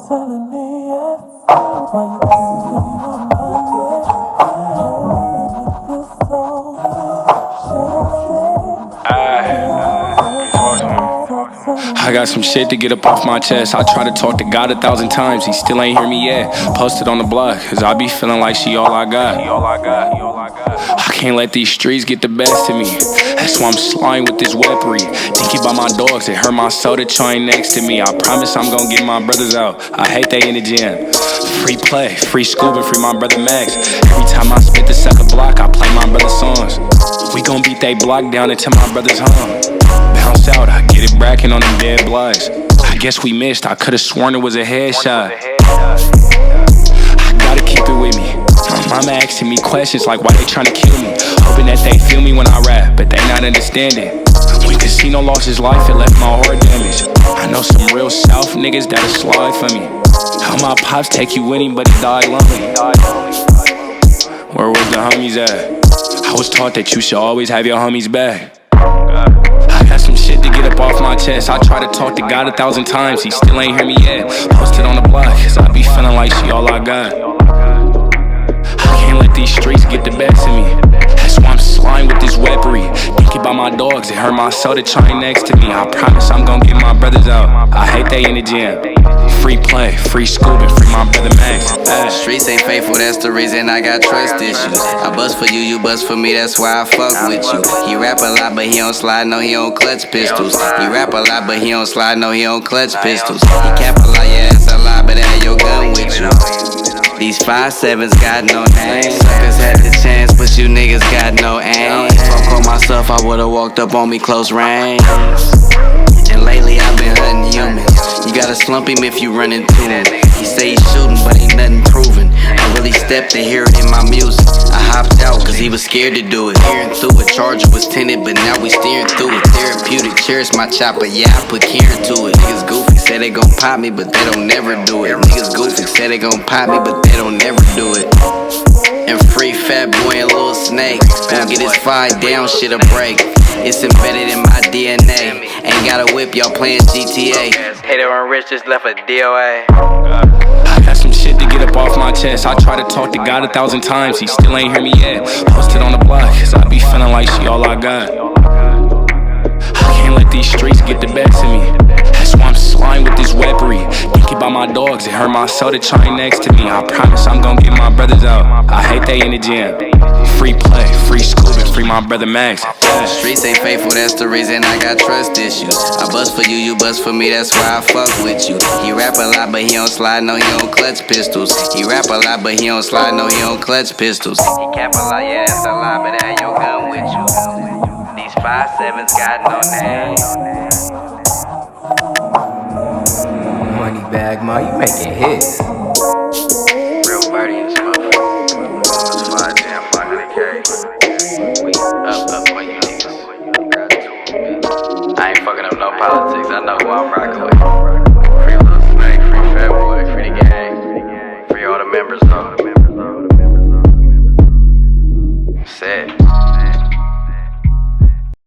telling me why you keep me on I got some shit to get up off my chest. I try to talk to God 1,000 times, he still ain't hear me yet. Posted on the block, cause I be feeling like she all I got. I can't let these streets get the best of me. That's why I'm sliding with this weaponry. Thinking about my dogs, they hurt my soul to join next to me. I promise I'm gonna get my brothers out. I hate they in the gym. Free play, free scuba, free my brother Max. Every time I spit the second block, I play my brother's songs. We gon' beat they block down until my brother's home. Bounce out, I get it brackin' on them dead blocks. I guess we missed, I could've sworn it was a headshot. I gotta keep it with me. Mama asking me questions like why they tryna kill me. Hoping that they feel me when I rap, but they not understanding. When Casino lost his life, it left my heart damaged. I know some real South niggas that'll slide for me. How my pops take you with him, but he died lonely. Where was the homies at? I was taught that you should always have your homies back. I got some shit to get up off my chest. I try to talk to God 1,000 times, he still ain't hear me yet. Posted on the block, cause I be feeling like she all I got. I can't let these streets get the best of me. That's why I'm sliding with this weaponry. Thinking about my dogs, it hurt my soul to try next to me. I promise I'm gonna get my brothers out. I hate they in the gym. Free play, free scuba, free my brother Max. Streets ain't faithful, that's the reason I got trust issues. I bust for you, you bust for me, that's why I fuck with you. He rap a lot, but he don't slide, no, he don't clutch pistols. He rap a lot, but he don't slide, no, he don't clutch pistols. He cap a lot, yeah, that's a lot, but have your gun with you. These 5'7's got no name. Suckers had the chance, but you niggas got no aim. Fuck on myself, I would've walked up on me close range. And lately I've been hunting humans. You gotta slump him if you run into him. He say he's shooting, but ain't nothing proven. I really stepped to hear it in my music. I hopped out cause he was scared to do it. Hearing through it, charger was tinted, but now we steering through it. Therapeutic, cherish my chopper, yeah, I put care into it. Niggas goofy, say they gon' pop me, but they don't never do it. Niggas goofy, say they gon' pop me, but they don't never do it. And free fat boy and little snake. Gon' get his fire down, shit a break. It's embedded in my DNA. Ain't got a whip, y'all playing GTA. Hater on rich just left a DOA. I got some shit to get up off my chest. I try to talk to God 1,000 times, he still ain't hear me yet. Posted on the block, cause I be feeling like she all I got. I can't let these streets get the best of me. That's why I'm sliding with this weaponry. Thinking about my dogs, it hurt my soul to try next to me. I promise I'm gonna get my brothers out. I hate they in the gym. Free play, free scuba, free my brother Max. Streets ain't faithful, that's the reason I got trust issues. I bust for you, you bust for me, that's why I fuck with you. He rap a lot, but he don't slide, no, he don't clutch pistols. He rap a lot, but he don't slide, no, he don't clutch pistols. He cap a lot, yeah, that's a lot, but have your gun with you. These 5'7's got no name. Money bag, ma, you making hits.